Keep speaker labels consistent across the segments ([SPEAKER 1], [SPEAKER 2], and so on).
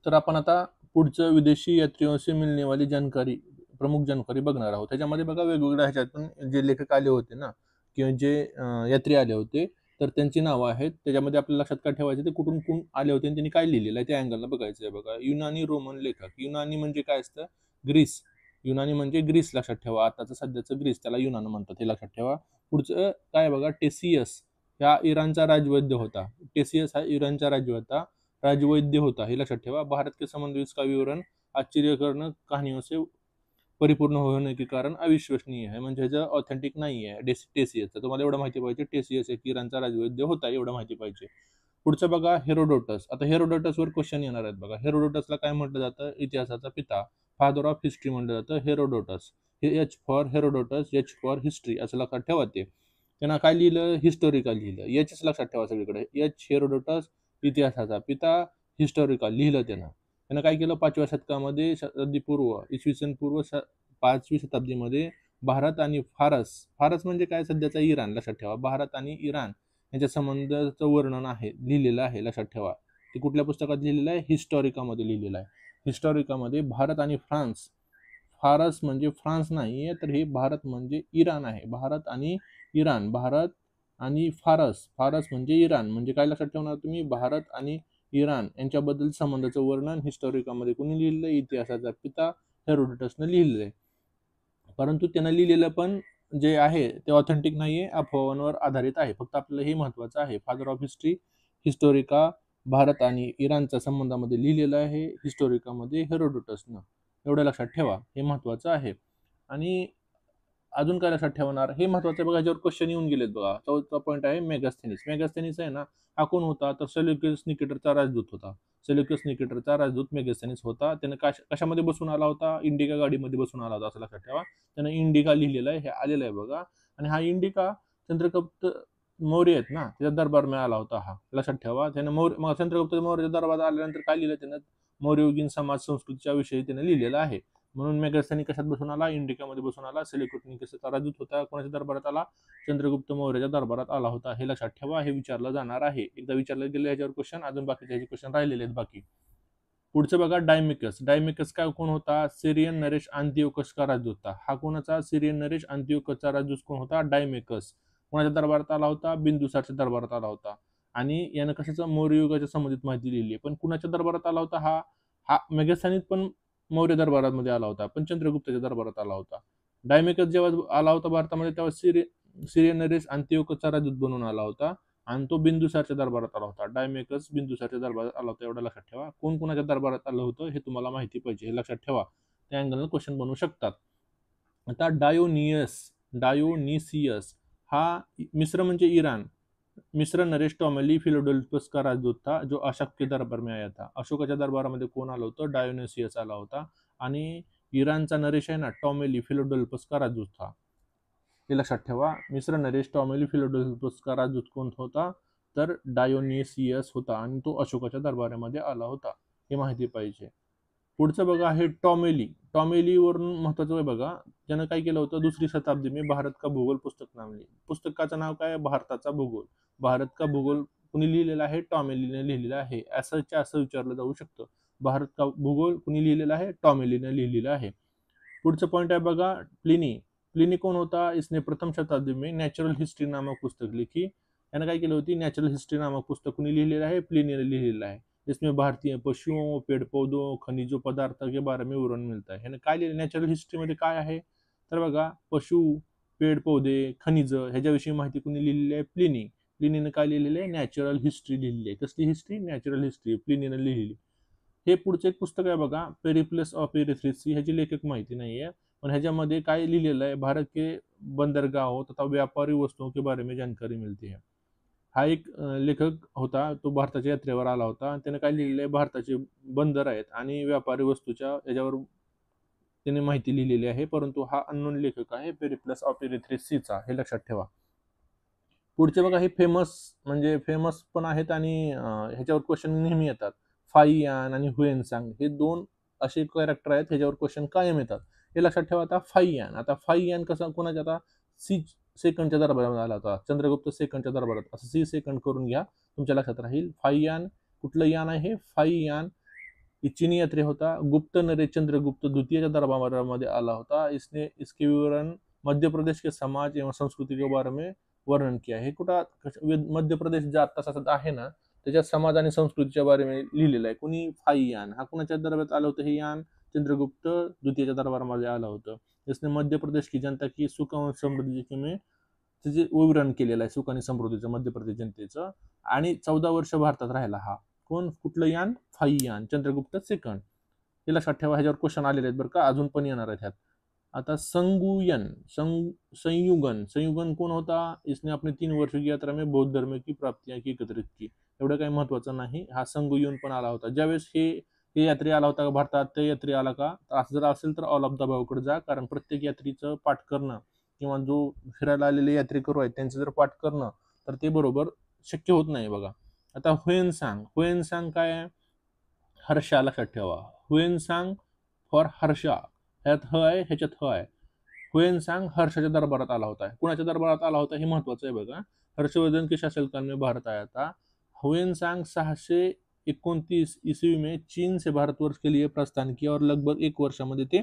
[SPEAKER 1] तर आपण आता पुढचं विदेशी यात्रियों से मिलने वाली जानकारी, प्रमुख जानकारी बघणार आहोत. त्याच्यामध्ये बघा वेगवेगळ्या ह्याच्यातून जे लेखक आले होते ना, किंवा जे यात्री आले होते, तर त्यांची नावं आहेत. त्याच्यामध्ये आपल्याला लक्षात काय ठेवायचं, ते कुठून कोण आले होते आणि त्यांनी काय लिहिलेलं आहे त्या अँगलला बघायचं आहे बघा. युनानी रोमन लेखक. युनानी म्हणजे काय असतं? ग्रीस. युनानी म्हणजे ग्रीस लक्षात ठेवा. आताचं सध्याचं ग्रीस, त्याला युनान म्हणतात, हे लक्षात ठेवा. पुढचं काय बघा, टेसियस. हा इराणचा राजवैद्य होता. टेसियस हा इराणचा राजवैद्य होता, हे लक्षात ठेवा. भारत के संबंध इसका विवरण आश्चर्यजनक कहानियों से परिपूर्ण होने के कारण अविश्वसनीय आहे, म्हणजे ह्याचं ऑथेंटिक नाही आहे टेसियसचं. तुम्हाला एवढं माहिती पाहिजे, टेसियस एक इराणचा राजवैद्य होता, एवढं माहिती पाहिजे. पुढचं बघा, हेरोडोटस. आता हेरोडोटसवर क्वेश्चन येणार आहेत बघा. हेरोडोटसला काय म्हटलं जातं? इतिहासाचा पिता, फादर ऑफ हिस्ट्री म्हटलं जातं हेरोडोटस. हे H for Herodotus, H for history असं लक्षात ठेवा. ते त्यांना काय लिहिलं? हिस्टोरिकल लिहिलं. एचच लक्षात ठेवा सगळीकडे. एच हेरोडोटस, इतिहासाचा पिता, हिस्टोरिकल लिहिलं त्यानं काय केलं? 5व्या शतकामध्ये इसवी सन पूर्व 5वी शताब्दीमध्ये भारत आणि फारस म्हणजे काय? सध्याचा इराण, लक्षात ठेवा. भारत आणि इराण यांच्या संबंधाचं वर्णन आहे, लिहिलेलं आहे, लक्षात ठेवा. ते कुठल्या पुस्तकात लिहिलेलं आहे? हिस्टॉरिकामध्ये लिहिलेलं आहे. हिस्टॉरिकामध्ये भारत आणि फ्रान्स, फारस म्हणजे फ्रान्स नाहीये, तर हे भारत म्हणजे इराण आहे. भारत आणि इराण, भारत आणि फारस म्हणजे इराण. म्हणजे काय लक्षात ठेवणार तुम्ही? भारत आणि इराण यांच्याबद्दल संबंधाचं वर्णन हिस्टॉरिकामध्ये कोणी लिहिलेलं? इतिहासाचा पिता हेरोडोटसनं लिहिलेलं आहे. परंतु त्यानं लिहिलेलं पण जे आहे ते ऑथेंटिक नाहीये, अफवांवर आधारित आहे. फक्त आपल्याला हे महत्वाचं आहे, father of history Historica Bharat आणि इराणच्या संबंधामध्ये लिहिलेलं आहे हिस्टोरिकामध्ये हेरोडोटसनं. एवढं लक्षात ठेवा, हे महत्वाचं आहे. आणि अजून काय लक्षात ठेवणार, हे महत्वाचं बघा. ह्याच्यावर क्वेश्चन येऊन गेलेत बघा. चौथा पॉईंट आहे मेगास्थेनिस. मेगास्थेनिस आहे ना, हा कोण होता? तर सेल्युकस निकेटरचा राजदूत होता. सेल्युकस निकेटरचा राजदूत मेगास्थेनिस होता. त्यानं कशामध्ये बसून आला होता? इंडिका गाडीमध्ये बसून आला होता, असं लक्षात ठेवा. त्यानं इंडिका लिहिलेलं आहे, हे आलेलं आहे बघा. आणि हा इंडिका चंद्रगुप्त मौर्य आहेत ना, त्याच्या दरबार आला होता हा, लक्षात ठेवा. त्यानं मग चंद्रगुप्त मौर्याच्या दरबारात आल्यानंतर काय लिहिलं त्यानं? मौर्ययुगीन समाज संस्कृतीच्या विषयी त्यानं लिहिलेलं आहे. म्हणून मेगास्थनी कशात बसून आला? इंडिकामध्ये बसून आला. सेल्युकस निकेटरचा राजदूत होता. कोणाच्या दरबारात आला? चंद्रगुप्त मौर्याच्या दरबारात आला होता, हे लक्षात ठेवा. हे विचारलं जाणार आहे, एकदा विचारलं गेलं ह्याच्यावर क्वेश्चन. अजून बाकीचे क्वेश्चन राहिलेले आहेत बाकी. पुढचं बघा, डायमिकस. डायमिकस काय कोण होता? सिरियन नरेश अंतियोकसचा राजदूत होता. हा कोणाचा? सिरियन नरेश अंतियोकसचा राजदूत कोण होता? डायमिकस. कोणाच्या दरबारात आला होता? बिंदुसारच्या दरबारात आला होता. आणि यानं कशाचं? मौर्य युगाच्या संबंधित माहिती लिहिली. पण कुणाच्या दरबारात आला होता हा? हा मेगास्थनीत पण मौर्य दरबारामध्ये आला होता, पण चंद्रगुप्ताच्या दरबारात आला होता. डायमिकस जेव्हा आला होता भारतामध्ये, तेव्हा सिरियन नरेश अंतियोकसचा राजदूत बनून आला होता. आणि तो बिंदुसारच्या दरबारात आला होता. डायमेकस बिंदुसारच्या दरबारात आला होता, एवढं लक्षात ठेवा. कोण कोणाच्या दरबारात आलं होतं हे तुम्हाला माहिती पाहिजे, हे लक्षात ठेवा. त्या अँगलनं क्वेश्चन बनवू शकतात. आता डायोनिसियस हा मिस्र म्हणजे इराण. मिस्र नरेश टॉमेली फिलोडेल्फस का राजदूत था, जो अशोक के दरबार में आया था. अशोकाच्या दरबारामध्ये कोण आलं होतं? डायोनिसियस आला होता. आणि इराणचा नरेश आहे ना, टॉमेली फिलोडेल्फस का राजदूत था, हे लक्षात ठेवा. मिस्र नरेश टॉमेली फिलोडेल्फस का राजदूत कोण होता? तर डायोनिसियस होता, आणि तो अशोकाच्या दरबारामध्ये आला होता, हे माहिती पाहिजे. पुढचं बघा आहे टॉमेली. टॉमेलीवरून महत्वाचं आहे बघा. त्यानं काय केलं होतं? 2री शताब्दी में भारत का भूगोल पुस्तक नाव लिहिलं. पुस्तकाचं नाव काय? भारताचा भूगोल. भारत का भूगोल कुणी लिहिलेला आहे? टॉमेलीने लिहिलेला आहे. असं विचारलं जाऊ शकतं. भारत का भूगोल कुणी लिहिलेला आहे? टॉमेलीने लिहिलेला आहे. पुढचं पॉईंट आहे बघा, प्लिनी. प्लिनी कोण होता? इसने प्रथम शताब्दी में नॅचरल हिस्ट्री नामक पुस्तक लिखी. यानं काय केलं होती? नॅचरल हिस्ट्री नामक पुस्तक कुणी लिहिलेलं आहे? प्लिनीने लिहिलेलं आहे. इसमें भारतीय पशुओं, पेड़ पौधों, खनिजों पदार्थ के बारे में विवरण मिळतं आहे. ह्यानं काय लिहिलं? नॅचरल हिस्ट्रीमध्ये काय आहे? तर बघा, पशु, पेड़ पौधे, खनिज ह्याच्याविषयी माहिती कुणी लिहिलेली आहे? प्लिनी. प्लिनीनं काय लिहिलेलं आहे? नॅचरल हिस्ट्री लिहिलेली आहे. कसली हिस्ट्री? नॅचरल हिस्ट्री प्लिनीनं लिहिलेली. हे पुढचं एक पुस्तक आहे बघा, पेरिप्लस ऑफ एरिथ्रेसी. ह्याची लेखक माहिती नाहीये, पण ह्याच्यामध्ये काय लिहिलेलं आहे? भारत के बंदरगाहों तथा व्यापारी वस्तुओं के बारे में जानकारी मिळते है. हा एक लेखक होता, तो भारताच्या यात्रेवर आला होता. त्याने काय लिहिलेलं आहे? भारताचे बंदर आहेत आणि व्यापारी वस्तूच्या याच्यावर त्याने माहिती लिहिलेली आहे, परंतु हा अननोन लेखक आहे, पेरिप्लस ऑफ एरिथ्रेसीचा, हे लक्षात ठेवा. पुढचे बघा, हे फेमस पण आहेत, आणि ह्याच्यावर क्वेश्चन नेहमी येतात. फाईयान आणि हुएनसांग हे 2 असे कॅरेक्टर आहेत, ह्याच्यावर क्वेश्चन कायम येतात, हे लक्षात ठेवा. आता फाईयान कसा कोणाच्या? आता सी सेकंडच्या दरबारात आला होता, चंद्रगुप्त सेकंडच्या दरबारात, असं C2 करून घ्या, तुमच्या लक्षात राहील. फाईयान कुठलं यान आहे? फाईयान ही चीनी यात्री होता। गुप्त नरेश चंद्रगुप्त द्वितीयच्या दरबारामध्ये आला होता। इसके विवरण मध्य प्रदेश के समाज एवं संस्कृति के बारे में वर्णन किया। हे कुठं मध्य प्रदेश जे आता आहे ना त्याच्या समाज आणि संस्कृतीच्या बारे में लिहिलेलं आहे। कुणी फाईयान, हा कुणाच्या दरबारात आलं होतं? हे यान चंद्रगुप्त द्वितीयच्या दरबारामध्ये आलं होतं। इसने मध्य प्रदेश की जनता की सुख और समृद्धी में त्याचे विवरण केलेलं आहे, सुख आणि समृद्धीचं मध्य प्रदेश जनतेचं। आणि 14 वर्ष भारतात राहिला हा कोण? कुठलं यान? फाईयान चंद्रगुप्त सेकंड। हे लक्षात ठेवा, ह्याच्यावर क्वेश्चन आलेले आहेत बरं का, अजून पण येणार आहेत ह्यात। आता संयुगन कोण होता? इसने अपने 3 वर्ष की यात्रा में बौद्ध धर्म की प्राप्तियां की एकत्रित की। एवढं काही महत्वाचं नाही। हा संगुयन पण आला होता। ज्यावेळेस हे यात्री आला होता भारतात, ते यात्री आला का? असं जर असेल तर ऑल ऑफ द अबावकडे जा, कारण प्रत्येक यात्रीचं पाठ करणं किंवा जो फिरायला आलेले यात्रेकरू आहेत त्यांचं जर पाठ करणं तर ते बरोबर शक्य होत नाही बघा। आता हुएनसांग काय आहे? हर्षा, लक्षात ठेवा। हुएनसांग फॉर हर्षा, ह्यात ह आहे, ह्याच्यात ह आहे। हुएनसांग हर्षाच्या दरबारात आला होता। कुणाच्या दरबारात आला होता हे महत्वाचं आहे बघा। हर्षवर्धन के शासनकाल में भारत आया था। हुएनसांग 629 ईस्वी में चीन से भारतवर्ष के लिए प्रस्थान किया और लगभग 1 वर्षामध्ये ते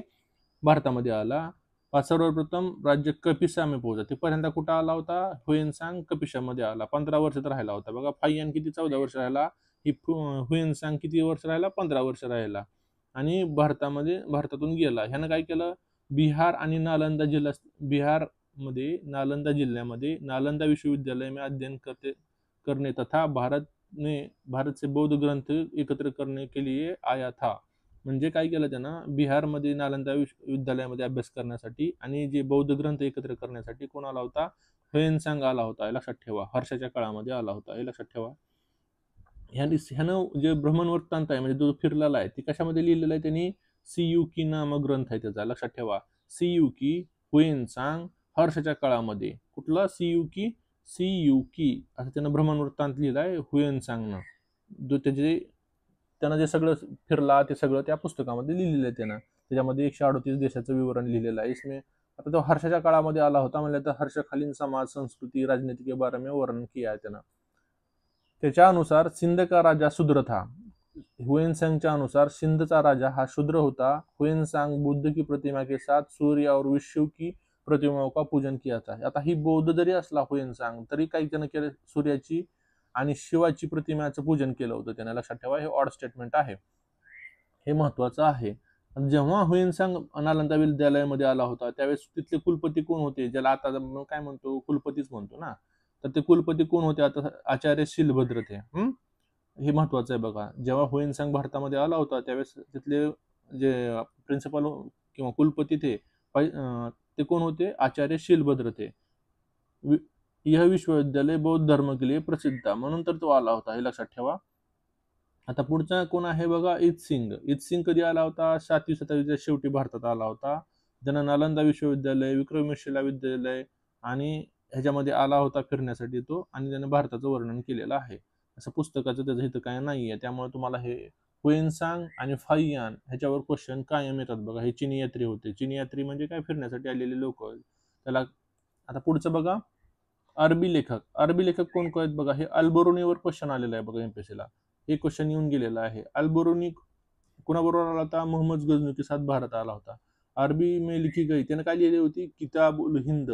[SPEAKER 1] भारतामध्ये आला। सर्वप्रथम राज्य कपिसा में पोहोचला। ते पहिल्यांदा कुठं आला होता? हुएनसांग कपिसामध्ये आला। 15 वर्षात राहिला होता बघा। फाईयान किती? 14 वर्ष राहिला। हुएनसांग किती वर्ष राहिला? 15 वर्ष राहिला आणि भारतातून गेला। ह्यानं काय केलं? बिहार आणि नालंदा बिहारमध्ये नालंदा जिल्ह्यामध्ये नालंदा विश्वविद्यालय में अध्ययन करने तथा भारत से बौद्ध ग्रंथ एकत्र करने के लिए आया था। म्हणजे काय केलं त्यानं? बिहारमध्ये नालंदा विश्वविद्यालयामध्ये अभ्यास करण्यासाठी आणि जे बौद्ध ग्रंथ एकत्र करण्यासाठी कोण आला होता? हुएनसांग आला होता। लक्षात ठेवा, हर्षाच्या काळामध्ये आला होता, हे लक्षात ठेवा। ह्यानं जे भ्रमणवृत्तांत आहे म्हणजे जो फिरलेला आहे ते कशामध्ये लिहिलेलं आहे त्यांनी? सीयुकी नामक ग्रंथ आहे त्याचा, लक्षात ठेवा। सीयुकी हुएनसांग हर्षाच्या काळामध्ये, कुठला? सीयुकी असं त्यानं भ्रमणवृत्तांत लिहिलाय हुएनसांगनं। त्यानं जे सगळं फिरला ते सगळं त्या पुस्तकामध्ये लिहिलेलं आहे त्यानं। त्याच्यामध्ये 138 देशाचं विवरण लिहिलेलं आहे इसमें। आता तो हर्षाच्या काळामध्ये आला होता म्हणजे तर हर्षकालीन समाज, संस्कृती, राजनीति के बारे में वर्णन किया है त्यानं। त्याच्या अनुसार सिंध का राजा शूद्र था। हुएनसांगच्या अनुसार सिंधचा राजा हा शूद्र होता। हुएनसांग बुद्ध की प्रतिमा के साथ सूर्य और विष्णु की प्रतिमाओं का पूजन किया था। आता ही बौद्ध जरी असला हुएनसांग तरी काही त्यानं केलं, सूर्याची आणि शिवाची प्रतिमाचं पूजन केलं होतं त्यानं, लक्षात ठेवा। हे ऑड स्टेटमेंट आहे, हे महत्वाचं आहे। जेव्हा हुएनसांग नालंदा विद्यालयामध्ये आला होता त्यावेळेस तिथले कुलपती कोण होते? ज्याला आता काय म्हणतो? कुलपतीच म्हणतो ना। तर ते कुलपती कोण होते? आता आचार्य शीलभद्र ते। हे महत्वाचं आहे बघा। जेव्हा हुएनसांग भारतामध्ये आला होता त्यावेळेस तिथले जे प्रिन्सिपल किंवा कुलपती ते कोण होते? आचार्य शीलभद्र ते। यह विश्वविद्यालय बौद्ध धर्म के लिए प्रसिद्ध था, म्हणून तर तो आला होता, हे लक्षात ठेवा। आता पुढचा कोण आहे बघा? इत्सिंग कधी आला होता? 7वी शताब्दीच्या शेवटी भारतात आला होता। ज्यानं नालंदा विश्वविद्यालय, विक्रमशिला विद्यालय आणि ह्याच्यामध्ये आला होता फिरण्यासाठी तो, आणि त्यानं भारताचं वर्णन केलेलं आहे। असं पुस्तकाचं त्याचं इथं काय नाहीये, त्यामुळे तुम्हाला हे हुएनसांग आणि फाईयान ह्याच्यावर क्वेश्चन कायम येतात बघा। हे चीनी यात्री होते। चीनी यात्री म्हणजे काय? फिरण्यासाठी आलेले लोक त्याला। आता पुढचं बघा, अरबी लेखक कोण कोण आहेत बघा। हे अल्बरुनीवर क्वेश्चन आलेला आहे बघा एमपीएससीला, हे क्वेश्चन येऊन गेलेला आहे। अल्बरुनी कुणाबरोबर आला होता? मोहम्मद गजनी के साथ भारत आला होता। अरबी में लिखी गई, त्यानं काय लिहिली होती? किताबुल हिंद,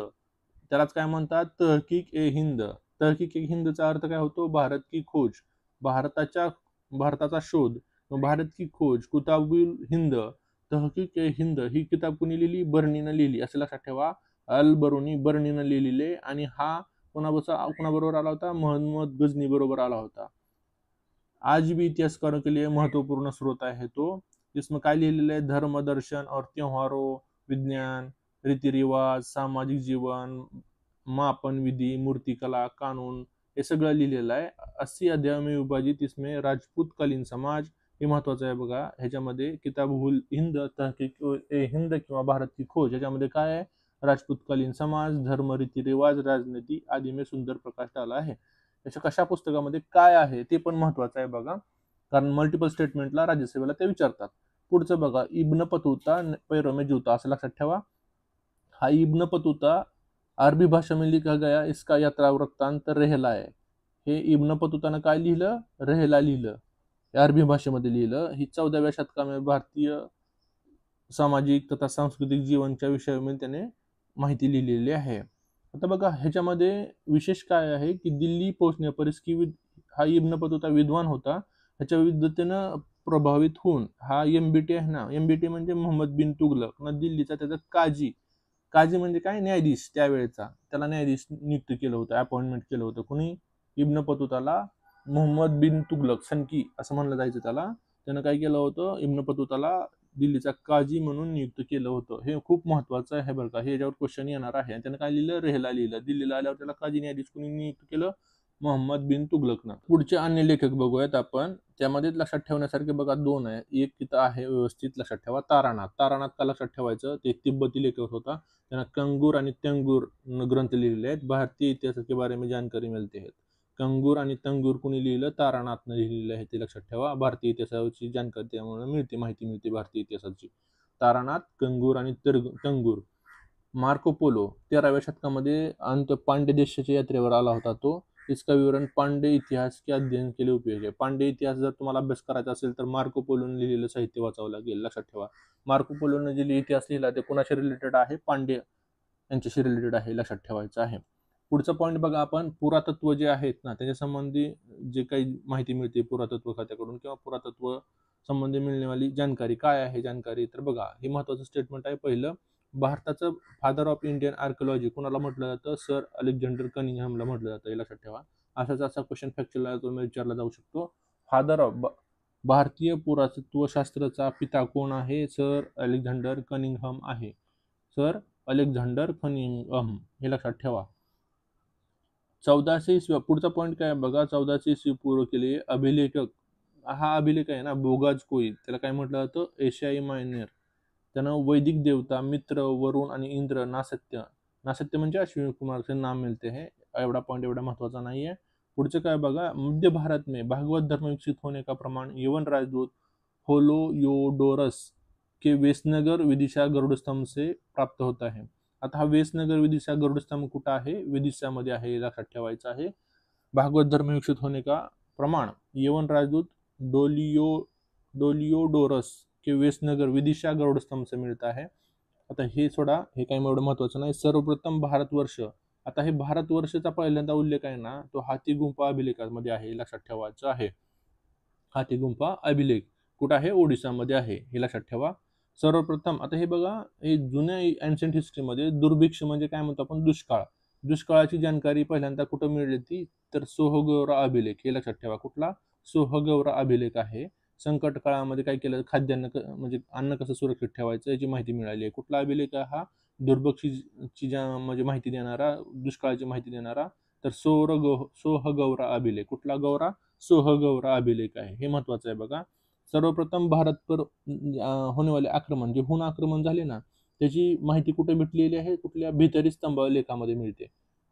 [SPEAKER 1] त्यालाच काय म्हणतात? तहकीक ए हिंद। तहकीक ए हिंदचा अर्थ काय होतो? भारत की खोज, भारताचा शोध, भारत की खोज। किताबुल हिंद, तहकीक ए हिंद ही किताब कोणी लिहिली? बर्नीनं लिहिली, असं लक्षात ठेवा। अल्बरुनी बर्नीनं लिहिलेले, आणि हा कोणाबरोबर आला होता? मोहम्मद गजनी बरोबर आला होता। आज भी इतिहासकारों के लिए महत्वपूर्ण स्रोत है तो। इसमें काय लिहिलेलं आहे? धर्म, दर्शन और त्योहारों, विज्ञान, रीति रिवाज, सामाजिक जीवन, मापन विधि, मूर्तिकला, कानून, हे सगळं लिहिलेलं आहे। 80 अध्यायों में विभाजित इसमें राजपूतकालीन समाज, हे महत्वाचं आहे बघा। ह्याच्यामध्ये किताबुल हिंद, तहकीक ए हिंद किंवा भारत की खोज, ह्याच्यामध्ये काय आहे? राजपूतकालीन समाज, धर्म, रीतिरिवाज, राजनीती आदि में सुंदर प्रकाश डाला आहे। त्याच्या कशा पुस्तकामध्ये काय आहे ते पण महत्वाचं आहे बघा, कारण मल्टिपल स्टेटमेंटला राज्यसेवेला ते विचारतात। पुढचं बघा, इब्न बतूता पैरो में जूता, असं लक्षात ठेवा। हा इब्न बतूता अरबी भाषा में लिखा गया, इसका यात्रा वृत्तांत रेहला आहे। हे इब्न बतूतानं काय लिहिलं? रेहला लिहिलं। अरबी भाषेमध्ये लिहिलं. ही 14व्या शतकामध्ये भारतीय सामाजिक तथा सांस्कृतिक जीवनच्या विषयामध्ये त्याने माहिती लिहिलेली आहे. आता बघा ह्याच्यामध्ये विशेष काय आहे की दिल्ली पोहोचण्यापूर्वीच की हा इब्न बतूता विद्वान होता. ह्याच्या विद्वत्तेनं प्रभावित होऊन हा एमबीटी आहे ना, एमबीटी म्हणजे मोहम्मद बिन तुगलक ना दिल्लीचा त्याचा काजी, काजी म्हणजे काय, न्यायाधीश त्यावेळेचा, त्याला न्यायाधीश नियुक्त केलं होतं, अपॉइंटमेंट केलं होतं. कुणी? इब्न बतूताला मोहम्मद बिन तुगलक सनकी असं म्हणलं जायचं त्याला. त्यानं काय केलं होतं, इब्न बतूताला दिल्लीचा काजी म्हणून नियुक्त केलं होतं. हे खूप महत्वाचं आहे बरं का, हे याच्यावर क्वेश्चन येणार आहे. आणि त्यानं काय लिहिलं, रेहला लिहिलं. दिल्लीला आल्यावर त्याला काजी न्यायाधीश कुणी नियुक्त केलं, मोहम्मद बिन तुगलकनं. पुढचे अन्य लेखक बघूयात आपण. त्यामध्ये लक्षात ठेवण्यासारखे बघा दोन आहे. एक तिथं आहे व्यवस्थित लक्षात ठेवा, तारानाथ. तारानाथ का लक्षात ठेवायचं, ते तिब्बती लेखक होता. त्यानं कंगूर आणि तंगूर ग्रंथ लिहिलेले आहेत. भारतीय इतिहासाच्या बारे में जानकारी मिळते आहेत. कंगूर आणि तंगूर कुणी लिहिलं, तारानाथनं लिहिलेलं आहे, ते लक्षात ठेवा. भारतीय इतिहासाची जानकारी त्यामुळे मिळते, माहिती मिळते भारतीय इतिहासाची. तारानाथ, कंगूर आणि तंगूर. मार्को पोलो 13व्या शतकामध्ये अंत पांड्य देशाच्या यात्रेवर आला होता तो. इसका विवरण पांडे इतिहास के अध्ययन के लिए उपयोग आहे. पांडे इतिहास जर तुम्हाला अभ्यास करायचा असेल तर मार्को पोलोने लिहिलेलं साहित्य वाचावं लागेल, लक्षात ठेवा. मार्को पोलोने जे इतिहास लिहिला ते कुणाशी रिलेटेड आहे, पांडे यांच्याशी रिलेटेड आहे, लक्षात ठेवायचं आहे. पुढचा पॉईंट बघा आपण, पुरातत्व जे आहेत ना त्याच्या संबंधी जे काही माहिती मिळते पुरातत्व खात्याकडून किंवा पुरातत्व संबंधी मिळण्यावाली जानकारी काय आहे जानकारी, तर बघा हे महत्वाचं स्टेटमेंट आहे. पहिलं, भारताचं फादर ऑफ इंडियन आर्किओलॉजी कुणाला म्हटलं जातं, सर अलेक्झांडर कनिंगहॅमला म्हटलं जातं, हे लक्षात ठेवा. असाच असा क्वेश्चन फॅक्चरला तुम्ही विचारला जाऊ शकतो. फादर ऑफ भारतीय पुरातत्वशास्त्राचा पिता कोण आहे, सर अलेक्झांडर कनिंगहॅम आहे. सर अलेक्झांडर कनिंगहॅम, हे लक्षात ठेवा. 1400 ईस्वी, पुढचा पॉईंट काय बघा, 1400 ईस्वी पूर्व केले अभिलेखक. हा अभिलेख आहे ना बोगाज कोई, त्याला काय म्हटलं जातं, एशियाई मायनर. त्यानं वैदिक देवता मित्र, वरुण आणि इंद्र, नासत्य, नासत्य म्हणजे अश्विनी कुमारचे नाम मिळते है. एवढा पॉईंट एवढा महत्वाचा नाही आहे. पुढचं काय बघा, मध्य भारत में भागवत धर्म विकसित होने का प्रमाण यवन राजदूत होलोयोडोरस के वेसनगर विदिशा गरुडस्तंभ से प्राप्त होता है. आता हा वेसनगर विदिशा गरुडस्तंभ कुठं आहे, विदिशामध्ये आहे, लक्षात ठेवायचं आहे. भागवत धर्म विकसित होने का प्रमाण यवन राजदूत डोलियोडोरस के वेसनगर विदिशा गरुडस्तंभ से मिळता है. आता हे सोडा, हे काही एवढं महत्वाचं नाही. सर्वप्रथम भारतवर्ष, आता हे भारतवर्षाचा पहिल्यांदा उल्लेख आहे ना तो हाती गुंफा अभिलेखामध्ये आहे, लक्षात ठेवायचं आहे. हाती गुंफा अभिलेख कुठं आहे, ओडिसामध्ये आहे, हे लक्षात ठेवा. सर्वप्रथम आता हे बघा, हे जुन्या एन्शंट हिस्ट्रीमध्ये दुर्भिक्ष म्हणजे काय म्हणतो आपण, दुष्काळ. दुष्काळाची जानकारी पहिल्यांदा कुठं मिळली ती, तर सोहगौरा अभिलेख, हे लक्षात ठेवा. कुठला, सोहगौरा अभिलेख आहे. संकट काळामध्ये काय केलं, खाद्यान्न म्हणजे अन्न कसं सुरक्षित ठेवायचं याची माहिती मिळाली आहे. कुठला अभिलेख आहे हा, दुर्भिक्षची म्हणजे माहिती देणारा, दुष्काळाची माहिती देणारा, तर सोहगौरा अभिलेख. कुठला गौरा, सोहगौरा अभिलेख आहे, हे महत्वाचं आहे बघा. सर्वप्रथम भारत पर होने वाले आक्रमण, जे हुन आक्रमण झाले ना त्याची माहिती कुठे भेटलेली आहे, कुठल्या भितरी स्तंभ लेखामध्ये मिळते.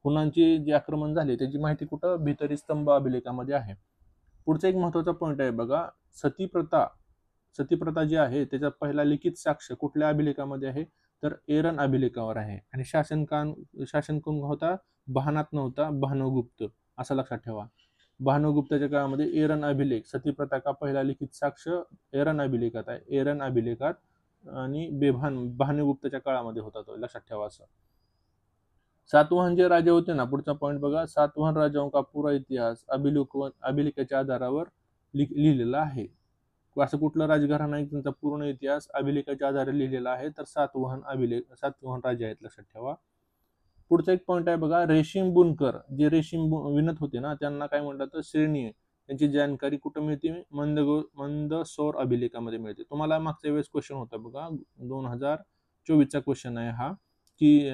[SPEAKER 1] हुनांचे जे आक्रमण झाले त्याची माहिती कुठं, भितरी स्तंभ अभिलेखामध्ये आहे. पुढचा एक महत्वाचा पॉईंट आहे बघा, सतीप्रथा. सतीप्रथा जी आहे त्याचा पहिला लिखित साक्ष कुठल्या अभिलेखामध्ये आहे, तर एरन अभिलेखावर आहे. आणि शासन कोण होता, भानात नव्हता, भानुगुप्त, असं लक्षात ठेवा. भानुगुप्ताच्या काळामध्ये एरन अभिलेख, सतीप्रथा का पहिला लिखित साक्ष एरन अभिलेखात आहे, एरन अभिलेखात. आणि भानुगुप्ताच्या काळामध्ये होता तो, लक्षात ठेवा. असं सातवाहन जे राजे होते ना, पुढचा पॉईंट बघा, सातवाहन राजाओं का पूरा इतिहास अभिलेखाच्या आधारावर लिहिलेला आहे. असं कुठलं राजघराणा आहे त्यांचा पूर्ण इतिहास अभिलेखाच्या आधारे लिहिलेला आहे, तर सातवाहन राजे आहेत, लक्षात ठेवा. पुढचा एक पॉईंट आहे बघा, रेशीम बुनकर, जे रेशीम विणत होते ना त्यांना काय म्हणतात, तर श्रेणी. त्यांची जानकारी कुठं मिळते, मंदसौर अभिलेखामध्ये मिळते. तुम्हाला मागच्या वेळेस क्वेश्चन होता बघा, 2024चा क्वेश्चन आहे हा, की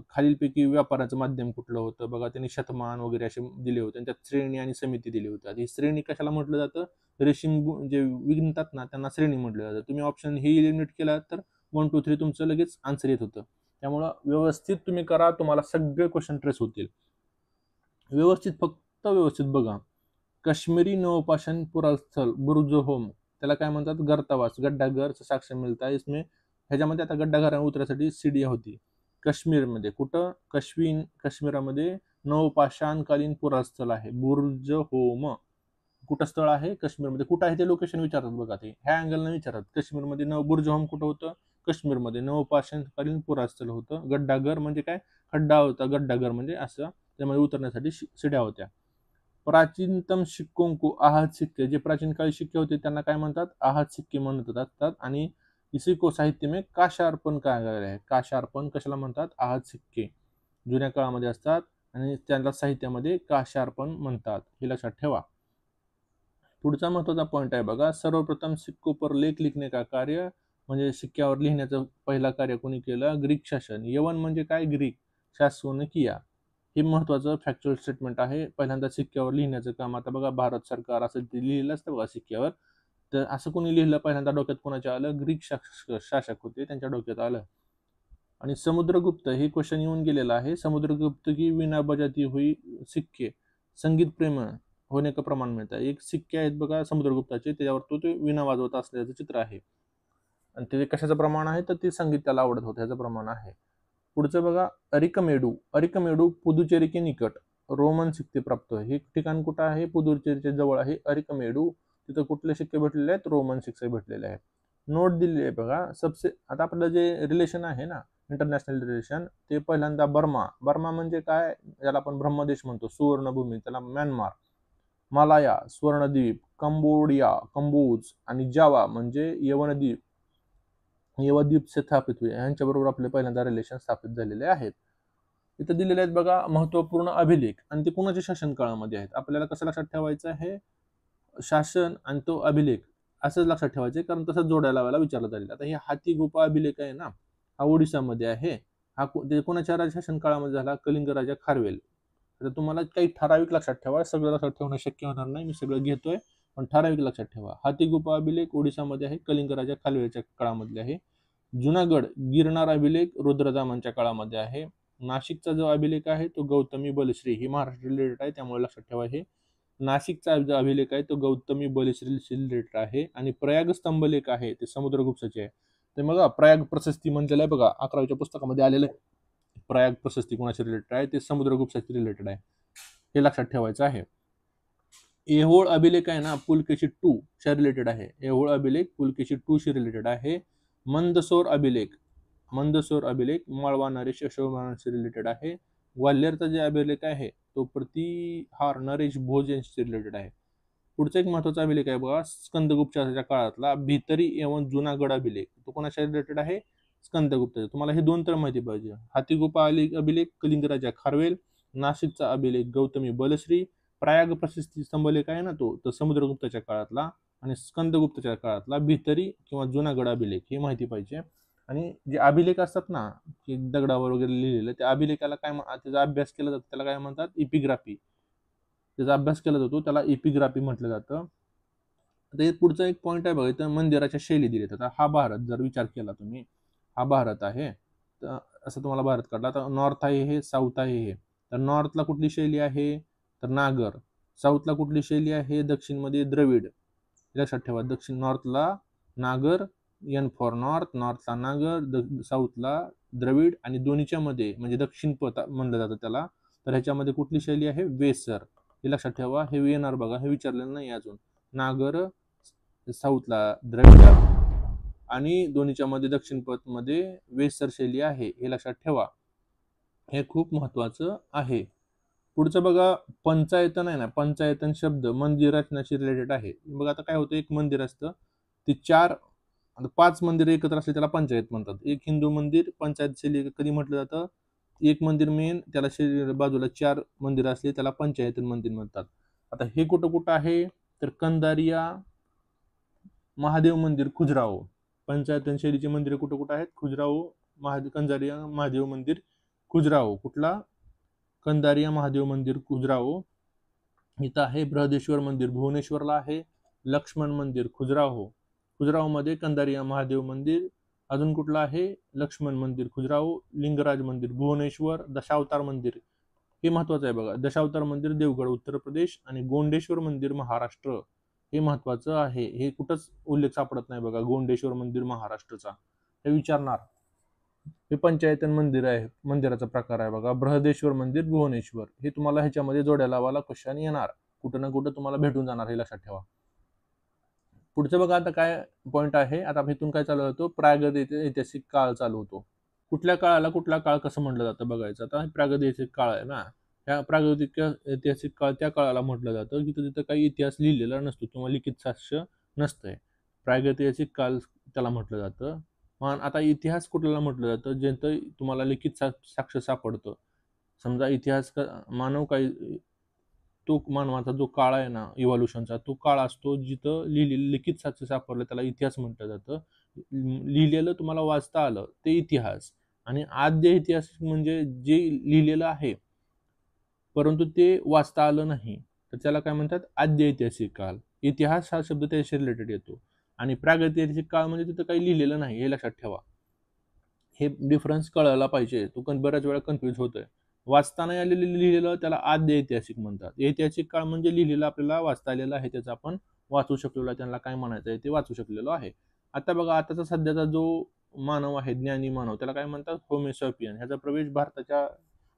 [SPEAKER 1] खालीलपैकी व्यापाराचं माध्यम कुठलं होतं बघा. त्यांनी शतमान वगैरे असे दिले होते, त्यात श्रेणी आणि समिती दिली होती. ही श्रेणी कशाला म्हटलं जातं, रेशीम जे विणतात ना त्यांना श्रेणी म्हटलं जातं. तुम्ही ऑप्शन हे एलिमिनेट केला तर 1 2 3 तुमचं लगेच आन्सर येत होतं. त्यामुळं व्यवस्थित तुम्ही करा, तुम्हाला सगळे क्वेश्चन ट्रेस होतील. फक्त व्यवस्थित बघा. काश्मीरी नवपाषाण पुरास्थल बुर्ज होम, त्याला काय म्हणतात, गर्तावास, गड्डाघर साक्ष मिळता है इसमें. ह्याच्यामध्ये आता गड्डाघरावर उतरायसाठी सीडिया होती. काश्मीरमध्ये कुठं, काश्मीरामध्ये नवपाषाणकालीन पुरास्थल आहे बुर्ज होम. कुटस्थळ आहे काश्मीरमध्ये. कुठं आहे ते लोकेशन विचारतात बघा, ते ह्या अँगलनं विचारतात. काश्मीरमध्ये बुर्ज कुठं होतं? काश्मीरमध्ये नवपाषाणकालीन पुरास्थळ होतं. गड्डागर म्हणजे काय? खड्डा होता. गड्डागर म्हणजे असं त्यामध्ये उतरण्यासाठी शिड्या होत्या. प्राचीनतम सिक्कों को आहत सिक्के, जे प्राचीन काळी शिक्के होते त्यांना काय म्हणतात? आहत सिक्के म्हणत असतात. आणि इसी को साहित्य में काशार्पण कहा गया है. काशार्पण कशाला म्हणतात? आहत सिक्के जुन्या काळामध्ये असतात आणि त्यांना साहित्यामध्ये काशार्पण म्हणतात, हे लक्षात ठेवा. पुढचा महत्वाचा पॉइंट आहे बघा, सर्वप्रथम सिक्को पर लेख लिखने का कार्य, म्हणजे सिक्क्यावर लिहिण्याचं पहिला कार्य कोणी केलं? ग्रीक शासन. यवन म्हणजे काय? ग्रीक शासनाने किया. हे महत्वाचं फॅक्च्युअल स्टेटमेंट आहे. पहिल्यांदा सिक्क्यावर लिहिण्याचं काम, आता बघा भारत सरकार असं ते लिहिलं असतं बघा सिक्क्यावर, तर असं कोणी लिहिलं पहिल्यांदा? डोक्यात कोणाच्या आलं? ग्रीक शासक होते, त्यांच्या डोक्यात आलं. आणि समुद्रगुप्त हे क्वेश्चन येऊन गेलेलं आहे. समुद्रगुप्त की विना बजाती हुई सिक्के संगीत प्रेम होणे का प्रमाण मिळतं. एक सिक्के आहेत बघा समुद्रगुप्ताचे, त्याच्यावर तो ते विना वाजवत असल्याचं चित्र आहे आणि ते कशाचं प्रमाण आहे? तर ते संगीत त्याला आवडत होतं ह्याचं प्रमाण आहे. पुढचं बघा, अरिकमेडू. अरिकमेडू पुदुचेरी के निकट रोमन सिक्के प्राप्त. हे ठिकाण कुठं आहे? पुदुचेरीच्या जवळ आहे अरिकमेडू. तिथं कुठले सिक्के भेटलेले आहेत? रोमन सिक्के भेटलेले आहेत. नोट दिलेली आहे बघा. सबसे आता आपलं जे रिलेशन आहे ना, इंटरनॅशनल रिलेशन, ते पहिल्यांदा बर्मा. बर्मा म्हणजे काय? याला आपण ब्रह्मदेश म्हणतो, सुवर्णभूमी, त्याला म्यानमार. मालाया स्वर्णद्वीप, कंबोडिया कंबोज, आणि जावा म्हणजे यवनद्वीप, यवद्वीप स्थापित होईल. यांच्याबरोबर आपले पहिल्यांदा रिलेशन स्थापित झालेले आहेत. इथं दिलेले आहेत बघा महत्वपूर्ण अभिलेख, आणि ते कोणाच्या शासन काळामध्ये आहेत. आपल्याला कसं लक्षात ठेवायचं आहे? शासन आणि तो अभिलेख असंच लक्षात ठेवायचे, कारण तसंच जोडायला लावायला विचारलं जाईल. आता हे हाती गुफा अभिलेख आहे ना, हा ओडिसामध्ये आहे. हा कोणाच्या शासन काळामध्ये झाला? कलिंग राजा खारवेल. आता तुम्हाला काही ठराविक लक्षात ठेवा, सगळं लक्षात ठेवणं शक्य होणार नाही, मी सगळं घेतोय, पण ठराविक लक्षात ठेवा. हाती गुफा अभिलेख ओडिसामध्ये आहे, कलिंग राजा खारवेलच्या काळामधले आहे. जुनागड गिरनार अभिलेख रुद्रदामांच्या काळामध्ये आहे. नाशिकचा जो अभिलेख आहे तो गौतमी बलश्री, ही महाराष्ट्र रिलेटेड आहे, त्यामुळे लक्षात ठेवा. हे नाशिकचा जो अभिलेख आहे तो गौतमी बलश्री रिलेटेड आहे. आणि प्रयाग स्तंभलेख आहे ते समुद्रगुप्ताचे आहे. ते बघा प्रयाग प्रशस्ती म्हणलेलं आहे बघा, 11वीच्या पुस्तकामध्ये आलेलं आहे. प्रयाग प्रशस्ती कोणाशी रिलेटेड आहे? ते समुद्रगुप्ताशी रिलेटेड आहे, हे लक्षात ठेवायचं आहे. ऐहोळ अभिलेख आहे ना, पुलकेशी 2 च्या रिलेटेड आहे. ऐहोळ अभिलेख पुलकेशी 2 शी रिलेटेड आहे. मंदसौर अभिलेख माळवा नरेश यशोधरांशी रिलेटेड आहे. ग्वाल्हेरचा जे अभिलेख आहे तो प्रतिहार नरेश भोज यांशी रिलेटेड आहे. पुढचा एक महत्वाचा अभिलेख आहे बघा, स्कंदगुप्ताच्या काळातला भितरी एवं जुनागड अभिलेख, तो कोणाशी रिलेटेड आहे? स्कंदगुप्त. तुम्हाला हे दोन तर माहिती पाहिजे. हातीगुफा अभिलेख कलिंग राजा खारवेल, नाशिकचा अभिलेख गौतमी बलश्री, प्रयाग प्रशस्ती स्तंभलेख आहे ना तो समुद्रगुप्ताच्या काळातला, आणि स्कंदगुप्ताच्या काळातला भितरी किंवा जुनागड अभिलेख, हे माहिती पाहिजे. आणि जे अभिलेख असतात ना, की दगडावर वगैरे लिहिलेलं, त्या अभिलेखाला काय त्याचा अभ्यास केला जातो, त्याला काय म्हणतात? इपिग्राफी. त्याचा अभ्यास केला जातो, त्याला इपिग्राफी म्हटलं जातं. आता पुढचा एक पॉईंट आहे बघा, इथं मंदिराच्या शैली दिलेत. आता हा भारत जर विचार केला तुम्ही, हा भारत आहे, तर असं तुम्हाला भारत काढला, तर नॉर्थ आहे हे, साऊथ आहे हे. तर नॉर्थला कुठली शैली आहे? तर नागर. साऊथला कुठली शैली आहे? दक्षिणमध्ये द्रविड. लक्षात ठेवा, दक्षिण नॉर्थला नागर, एन फॉर नॉर्थ, नॉर्थला नागर, साऊथला द्रविड, आणि दोन्हीच्या मध्ये म्हणजे दक्षिण पथ म्हणलं जातं त्याला. तर ह्याच्यामध्ये कुठली शैली आहे? वेसर. हे लक्षात ठेवा, हे येणार बघा, हे विचारलेलं नाही अजून. नागर साऊथला द्रविड, आणि दोन्हीच्या मध्ये दक्षिण पथ मध्ये वेसर शैली आहे, हे लक्षात ठेवा. हे खूप महत्वाचं आहे. पुढचं बघा, पंचायतन आहे ना, पंचायतन शब्द मंदिर रचनाशी रिलेटेड आहे. बघा आता काय होतं, एक मंदिर असतं, ते 5 मंदिर एकत्र असले त्याला पंचायत म्हणतात. एक हिंदू मंदिर पंचायत शैली कधी म्हटलं जातं? एक मंदिर मेन, त्याला बाजूला 4 मंदिर असले त्याला पंचायतन मंदिर म्हणतात. आता हे कुठं कुठं आहे? तर कंदारिया महादेव मंदिर खुजराहो. पंचायतन शैलीची मंदिर कुठं कुठं आहेत? खुजराहो, कंदारिया महादेव मंदिर खुजराहो. कुठला? कंदारिया महादेव मंदिर खुजराहो. इथं आहे बृहदेश्वर मंदिर भुवनेश्वरला आहे. लक्ष्मण मंदिर खुजराहो मध्ये कंदारिया महादेव मंदिर. अजून कुठलं आहे? लक्ष्मण मंदिर खुजराहो. लिंगराज मंदिर भुवनेश्वर. दशावतार मंदिर हे महत्वाचं आहे बघा, दशावतार मंदिर देवगड उत्तर प्रदेश, आणि गोंडेश्वर मंदिर महाराष्ट्र, हे महत्वाचं आहे. हे कुठंच उल्लेख सापडत नाही बघा, गोंडेश्वर मंदिर महाराष्ट्रचा, हे विचारणार. हे पंचायतन मंदिर आहे, मंदिराचा प्रकार आहे बघा. बृहदेश्वर मंदिर भुवनेश्वर, हे तुम्हाला ह्याच्यामध्ये जोड्या लावायला क्वेश्चन येणार. कुठं ना कुठं तुम्हाला भेटून जाणार, हे लक्षात ठेवा. पुढचं बघा आता काय पॉईंट आहे. आता इथून काय चालू होतो, प्रागैतिहासिक काळ चालू होतो. कुठल्या काळाला कुठला काळ कसं म्हटलं जातं बघायचं. आता प्रागैतिहासिक काळ आहे ना, ह्या ऐतिहासिक काळ त्या काळाला म्हटलं जातं की तिथं काही इतिहास लिहिलेला नसतो किंवा लिखित साक्ष्य नसतंय. प्रागैतिहासिक काळ त्याला म्हटलं जातं. मग आता इतिहास कुठल्याला म्हटलं जातं, ज्याचं तुम्हाला लिखित साक्ष सापडतं. समजा इतिहास मानव काही तो मानवाचा जो काळ आहे ना इव्हॉल्युशनचा, तो काळ असतो जिथं लिहिलेलं लिखित साक्ष सापडलं त्याला इतिहास म्हटलं जातं. लिहिलेलं तुम्हाला वाचता आलं ते इतिहास. आणि आद्य इतिहास म्हणजे जे लिहिलेलं आहे परंतु ते वाचता आलं नाही, तर त्याला काय म्हणतात, आद्य ऐतिहासिक काळ. इतिहास हा शब्द त्याशी रिलेटेड येतो. आणि प्रागैतिहासिक काळ म्हणजे तिथं काही लिहिलेलं नाही, हे लक्षात ठेवा. हे डिफरन्स कळायला पाहिजे. तू बऱ्याच वेळा कन्फ्युज होतोय. वाचता नाही आलेलं लिहिलेलं त्याला आद्य ऐतिहासिक म्हणतात. ऐतिहासिक काळ म्हणजे लिहिलेलं आपल्याला वाचता आलेलं आहे, त्याचा आपण वाचू शकलेलो आहे, त्यांना काय म्हणायचं आहे ते वाचू शकलेलो आहे. आता बघा, आताचा सध्याचा जो मानव आहे, ज्ञानी मानव, त्याला काय म्हणतात, होमोसॅपियन. ह्याचा प्रवेश भारताच्या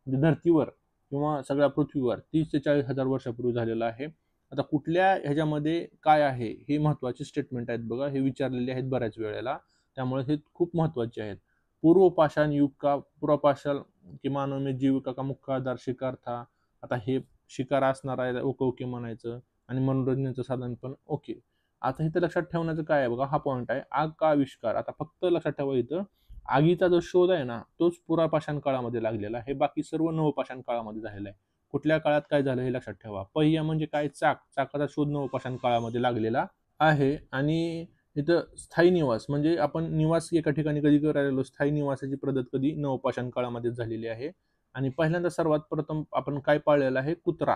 [SPEAKER 1] धर्तीवर किंवा सगळ्या पृथ्वीवर 30 ते 40 हजार वर्षापूर्वी झालेला आहे. आता कुठल्या ह्याच्यामध्ये काय आहे हे महत्वाचे स्टेटमेंट आहेत बघा, हे विचारलेले आहेत बऱ्याच वेळेला, त्यामुळे हे खूप महत्वाचे आहेत. पूर्व पाषाण युग का पुरापाषाण की मानव में जीविका का मुख्य आधार शिकार था. आता हे शिकार असणार आहे, ओके ओके म्हणायचं. आणि मनोरंजनाचं साधन पण ओके. आता इथं लक्षात ठेवण्याचं काय आहे बघा, हा पॉईंट आहे, आग का आविष्कार. आता फक्त लक्षात ठेवा, इथं आगीचा जो शोध आहे ना तोच पुरापाषाण काळामध्ये लागलेला आहे, बाकी सर्व नवपाषाण काळामध्ये झालेला आहे. कुठल्या काळात काय झालं हे लक्षात ठेवा. पहिया म्हणजे काय, चाकाचा शोध नवपाषाण काळामध्ये लागलेला आहे. आणि इथं स्थायी निवास म्हणजे आपण निवास एका ठिकाणी कधी करायला, स्थायी निवासाची पद्धत कधी नवपाषाण काळामध्ये झालेली आहे. आणि पहिल्यांदा सर्वात प्रथम आपण काय पाळलेला आहे, कुत्रा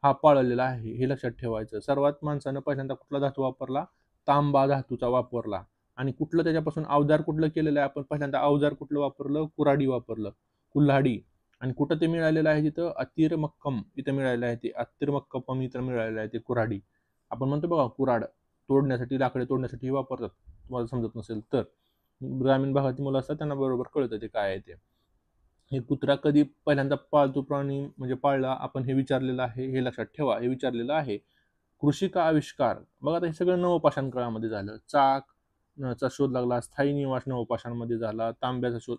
[SPEAKER 1] हा पाळलेला आहे, हे लक्षात ठेवायचं. सर्वात माणसानं पहिल्यांदा कुठला धातू वापरला, तांबा धातूचा वापरला. आणि कुठलं त्याच्यापासून अवजार कुठलं केलेलं आहे, आपण पहिल्यांदा अवजार कुठलं वापरलं, कुऱ्हाडी वापरलं, कुल्हाडी. आणि कुठं ते मिळालेलं आहे, तिथं अतिरमक्कम इथं मिळालेलं आहे, ते अतिरमक्कम इथं मिळालेलं आहे, ते कुऱ्हाडी. आपण म्हणतो बघा कुऱ्हाड तोडण्यासाठी, लाकडे तोडण्यासाठी वापरतात, तुम्हाला समजत नसेल तर. ग्रामीण भागातील मुलं असतात त्यांना बरोबर कळतं ते काय आहे ते. हे कुत्रा कधी पहिल्यांदा पाळतू प्राणी म्हणजे पाळला आपण हे विचारलेलं आहे, हे लक्षात ठेवा, हे विचारलेलं आहे. कृषी का आविष्कार, बघा आता हे सगळं नवपाषाण काळामध्ये झालं. चा शोध लागला, स्थायी निवास नवपाषाणमध्ये झाला, तांब्याचा शोध,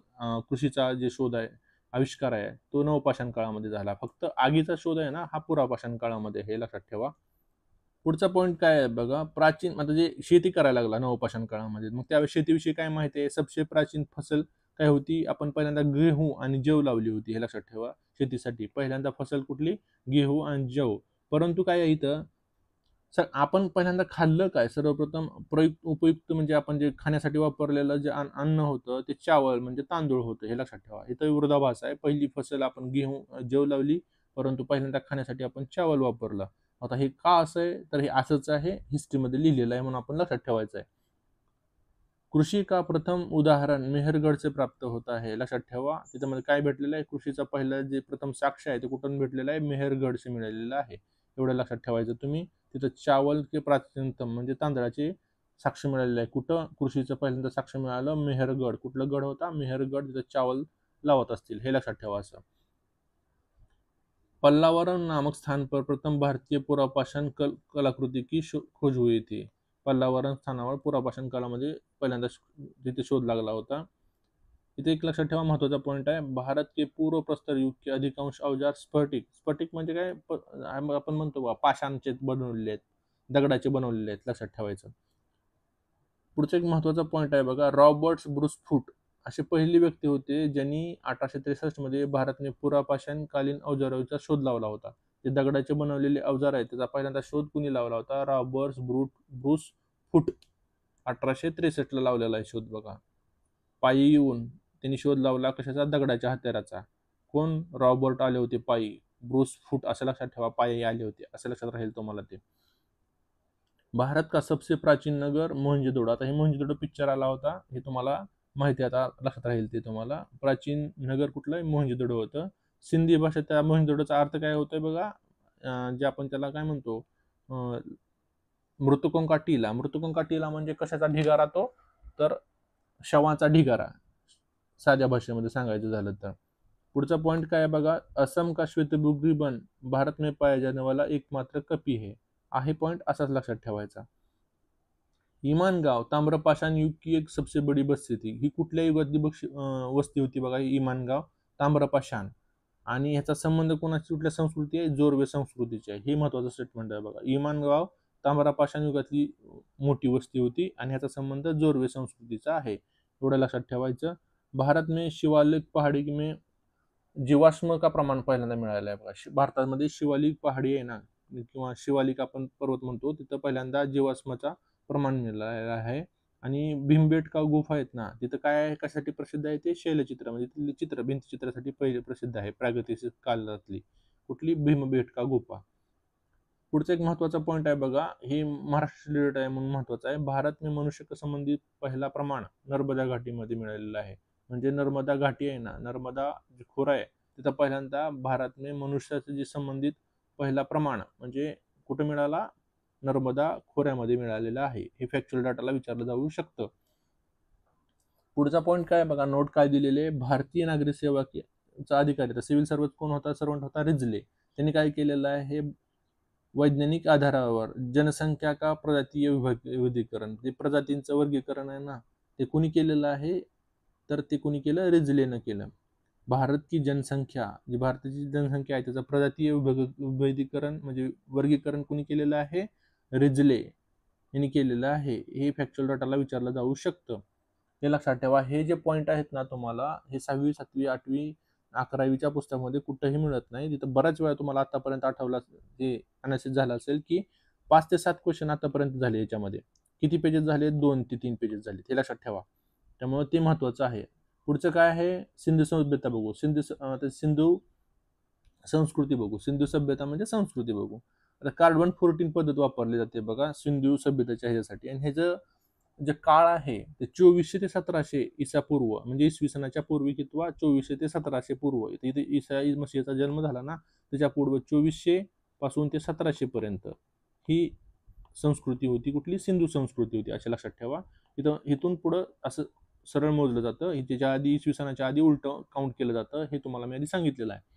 [SPEAKER 1] कृषीचा जे शोध आहे, आविष्कार आहे, तो नवपाषाण काळामध्ये झाला. फक्त आगीचा शोध आहे ना हा पुरापाषाण काळामध्ये, हे लक्षात ठेवा. पुढचा पॉईंट काय आहे बघा, प्राचीन आता जे शेती करायला लागला नवपाषाण काळामध्ये, मग त्यावेळेस शेतीविषयी काय माहिती आहे, सबसे प्राचीन फसल काय होती, आपण पहिल्यांदा गेहू आणि जव लावली होती, हे लक्षात ठेवा. शेतीसाठी पहिल्यांदा फसल कुठली, गेहू आणि जव. परंतु काय आहे इथं, सर आपण पहिल्यांदा खाल्लं काय, सर्वप्रथम उपयुक्त म्हणजे आपण जे खाण्यासाठी वापरलेलं जे अन्न होतं ते चावल म्हणजे तांदूळ होतं, हे लक्षात ठेवा. इथं विरोधाभास आहे, पहिली फसल आपण गेहू जव लावली, परंतु पहिल्यांदा खाण्यासाठी आपण चावल वापरलं. आता हे का असं आहे, तर हे असंच आहे, हिस्ट्रीमध्ये लिहिलेलं आहे, म्हणून आपण लक्षात ठेवायचं आहे. कृषी का प्रथम उदाहरण मेहरगडचे प्राप्त होत आहे, लक्षात ठेवा. त्याच्यामध्ये काय भेटलेलं आहे, कृषीचा पहिला जे प्रथम साक्ष आहे ते कुठून भेटलेलं आहे, मेहरगडचे मिळालेलं आहे, एवढं लक्षात ठेवायचं तुम्ही. तिथं चावल के प्राचीनतम म्हणजे तांदळाचे साक्ष मिळालेलं आहे. कुठं कृषीचं पहिल्यांदा साक्ष मिळालं, मेहरगड. कुठलं गड होता, मेहरगड, तिथं चावल लावत असतील, हे लक्षात ठेवा. असं पल्लावरम नामक स्थान पर प्रथम भारतीय पुरापाषाण कलाकृती की खोज हुई थी. पल्लावरम स्थानावर पुरापाषाण काळामध्ये पहिल्यांदा तिथे शोध लागला होता. इथे एक लक्षात ठेवा, महत्वाचा पॉईंट आहे, भारत के पूर्व प्रस्तर युग के अधिकांश अवजार स्फटिक. स्फटिक म्हणजे काय, आपण म्हणतो बा पाषाणचे बनवलेले आहेत, दगडाचे बनवलेले आहेत, लक्षात ठेवायचं. पुढचा एक महत्वाचा पॉईंट आहे बघा, रॉबर्ट ब्रूस फूट असे पहिली व्यक्ती होते ज्यांनी 1863 मध्ये भारतने पुरापाषाण कालीन अवजारांचा शोध लावला होता. जे दगडाचे बनवलेले अवजार आहेत त्याचा पहिल्यांदा शोध कुणी लावला होता, रॉबर्ट ब्रूस फूट. 1863 ला लावलेला आहे शोध बघा. पायी येऊन त्यांनी शोध लावला कशाचा, दगडाच्या हत्याराचा. कोण, रॉबर्ट आले होते पायी, ब्रूस फूट असं लक्षात ठेवा, पायी आले होते असं लक्षात राहील तुम्हाला ते. भारत का सबसे प्राचीन नगर मोहनजोदडो. आता हे मोहनजोदडो पिक्चर आला होता, हे तुम्हाला माहिती आता लक्षात राहील ते तुम्हाला. प्राचीन नगर कुठलं, मोहनजोदडो होतं. सिंधी भाषेत त्या मोहनजोदडोचा अर्थ काय होतोय बघा, जे आपण त्याला काय म्हणतो, मृतकों का टीला. मृतकों का टीला म्हणजे कशाचा ढिगारा तो, तर शवाचा ढिगारा, साध्या भाषेमध्ये सांगायचं झालं तर. पुढचा पॉइंट काय आहे बघा, असम का श्वेतभूग रिबन भारत में पाया जाने वाला एकमात्र कपी आहे पॉइंट असाच लक्षात ठेवायचा. इमानगाव ताम्रपाषाण युग की एक सबसे बड़ी बस्ती थी. ही कुठल्या युगातली वस्ती होती बघा, इमानगाव ताम्रपाषाण. आणि ह्याचा संबंध कोणाची कुठल्या संस्कृती आहे, जोरवे संस्कृतीची आहे. हे महत्वाचं स्टेटमेंट आहे बघा. इमानगाव ताम्रपाषाण युगातली मोठी वस्ती होती आणि ह्याचा संबंध जोरवे संस्कृतीचा आहे, एवढं लक्षात ठेवायचं. भारत में शिवालिक पहाड़ी में जीवाश्म का प्रमाण पहिल्यांदा मिळालं आहे बघा. भारतामध्ये शिवालिक पहाडी आहे ना, किंवा शिवालिक आपण पर्वत म्हणतो, तिथं पहिल्यांदा जीवाश्माचा प्रमाण मिळालेलं आहे. आणि भीमबेटका गुफा आहेत ना, तिथं काय आहे, कशासाठी प्रसिद्ध आहे, ते शैलचित्र म्हणजे तिथली चित्र, भिंतचित्रासाठी पहिले प्रसिद्ध आहे प्रागैतिहासिक काळातली. कुठली, भीमबेटका गुफा. पुढचा एक महत्वाचा पॉईंट आहे बघा, हे महाराष्ट्र रिलेटेड आहे म्हणून महत्वाचं आहे. भारत में मनुष्य का संबंधित पहिला प्रमाण नर्मदा घाटीमध्ये मिळालेला आहे. म्हणजे नर्मदा घाटी आहे ना, नर्मदा जे खोरा आहे, तिथं पहिल्यांदा भारत में मनुष्याचं जे संबंधित पहिला प्रमाण म्हणजे कुठं मिळाला, नर्मदा खोऱ्यामध्ये मिळालेलं आहे. हे फॅक्च्युअल डाटाला विचारलं जाऊ शकतं. पुढचा पॉईंट काय बघा, नोट काय दिलेले, भारतीय नागरिक सेवा चा अधिकारी सिव्हिल सर्वंट कोण होता, सर्वंट होता रिजले. त्यांनी काय केलेलं आहे, वैज्ञानिक आधारावर जनसंख्या का प्रजातीय विभागीकरण, जे प्रजातींचं वर्गीकरण आहे ना, ते कोणी केलेलं आहे, तर ते कोणी केलं, रिजलेनं केलं. भारत की जनसंख्या, जी भारताची जनसंख्या आहे त्याचं प्रजातीय विभागीकरण म्हणजे वर्गीकरण कोणी केलेलं आहे, रिजले यांनी केलेलं आहे. हे फॅक्च्युअल डाटाला विचारलं जाऊ शकतं, हे लक्षात ठेवा. हे जे पॉईंट आहेत ना, तुम्हाला हे 6वी 7वी 8वी 11वीच्या पुस्तकामध्ये कुठेही मिळत नाही. तिथं बऱ्याच वेळा तुम्हाला आतापर्यंत आठवलं जे अनालिसिस झालं असेल की 5 ते 7 क्वेश्चन आतापर्यंत झाले. याच्यामध्ये किती पेजेस झाले, 2 ते 3 पेजेस झाले, हे लक्षात ठेवा. त्यामुळे ते महत्वाचं आहे. पुढचं काय आहे, सिंधू सभ्यता बघू. सिंधू संस्कृती बघू. सिंधू सभ्यता म्हणजे संस्कृती बघू. आता कार्बन 14 पद्धत वापरली जाते बघा सिंधू सभ्यतेच्या ह्याच्यासाठी. आणि ह्याचं जे काळ आहे ते 2400 ते 1700 ईसा पूर्व, म्हणजे इसवी सनाच्या पूर्वी किंवा 2400 ते 1700 पूर्व. इथे ईसा मसीहचा जन्म झाला ना, त्याच्या पूर्व 2400 पासून ते 1700 पर्यंत ही संस्कृती होती. कुठली, सिंधू संस्कृती होती, असे लक्षात ठेवा. इथून पुढं असं सरळ मोजलं जातं. त्याच्या आधी इसवी सनाच्या आधी उलट काउंट केलं जातं, हे तुम्हाला मी आधी सांगितलेलं आहे.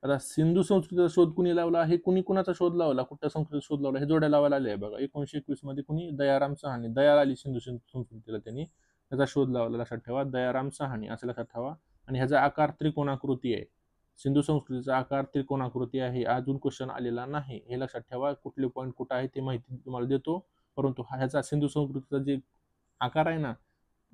[SPEAKER 1] आता सिंधू संस्कृतीचा शोध कुणी लावला, हे कुणाचा शोध लावला, कुठल्या संस्कृतीचा शोध लावला, हे जोड्या लावायला आले आहे बघा. 1921 मध्ये कुणी, दयाराम सहानी, दया आली सिंधू संस्कृतीला, त्यांनी त्याचा शोध लावला, लक्षात ठेवा, दयाराम सहानी, असं लक्षात ठेवा. आणि ह्याचा आकार त्रिकोणाकृती आहे. सिंधू संस्कृतीचा आकार त्रिकोणाकृती आहे. अजून क्वेश्चन आलेला नाही, हे लक्षात ठेवा. कुठले पॉईंट कुठं आहे ते माहिती तुम्हाला देतो, परंतु ह्याचा सिंधू संस्कृतीचा जे आकार आहे ना,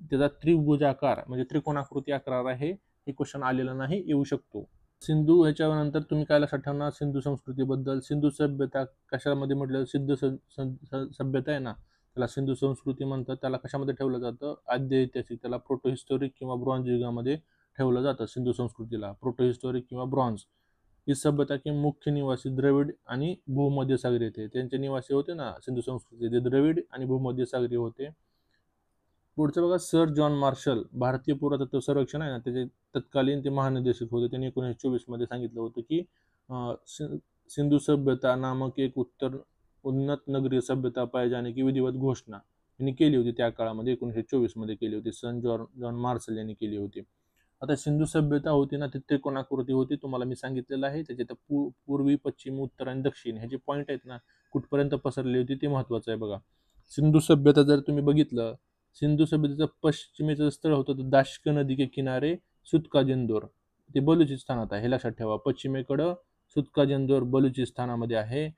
[SPEAKER 1] त्याचा त्रिभुज आकार म्हणजे त्रिकोणाकृती आकार आहे. हे क्वेश्चन आलेला नाही, येऊ शकतो. सिंधू ह्याच्यानंतर तुम्ही काय लक्षात ठेवणार, सिंधू संस्कृतीबद्दल. सिंधू सभ्यता कशामध्ये म्हटलं, सिंधू सभ्यता आहे ना, त्याला सिंधू संस्कृती म्हणतात. त्याला कशामध्ये ठेवलं जातं, आद्य ऐतिहासिक, त्याला प्रोटोहिस्टोरिक किंवा ब्रॉन्झ युगामध्ये ठेवलं जातं. सिंधू संस्कृतीला प्रोटोहिस्टोरिक किंवा ब्रॉन्झ. ही सभ्यता के मुख्य निवासी द्रविड आणि भूमध्य सागरीय थे. त्यांचे निवासी होते ना सिंधू संस्कृती, द्रविड आणि भूमध्य सागरीय होते. पुढचं बघा, सर जॉन मार्शल, भारतीय पुरातत्व सर्वेक्षण आहे ना, त्याचे तत्कालीन ते महानिदेशक होते. त्यांनी 1924 मध्ये सांगितलं होतं की सिंधू सभ्यता नामक एक उन्नत नगरीय सभ्यता पाए जाने की विधिवत घोषणा यांनी केली होती. त्या काळामध्ये 1924 मध्ये केली होती. सन जॉन मार्शल यांनी केली होती. आता सिंधू सभ्यता होती ना, ती त्रिकोणाकृती होती, तुम्हाला मी सांगितलेलं आहे. त्याच्यात पूर्वी, पश्चिम, उत्तर आणि दक्षिण हे जे पॉईंट आहेत ना, कुठपर्यंत पसरली होती ते महत्वाचं आहे बघा. सिंधू सभ्यता जर तुम्ही बघितलं, सिंधू सभ्यतेचं पश्चिमेचं स्थळ होतं तर दाशक नदी के किनारे सुतका जंदोर, ते बलुचिस्तानात आहे, हे लक्षात ठेवा. पश्चिमेकडं सुतका जंदोर बलुचिस्तानामध्ये आहे.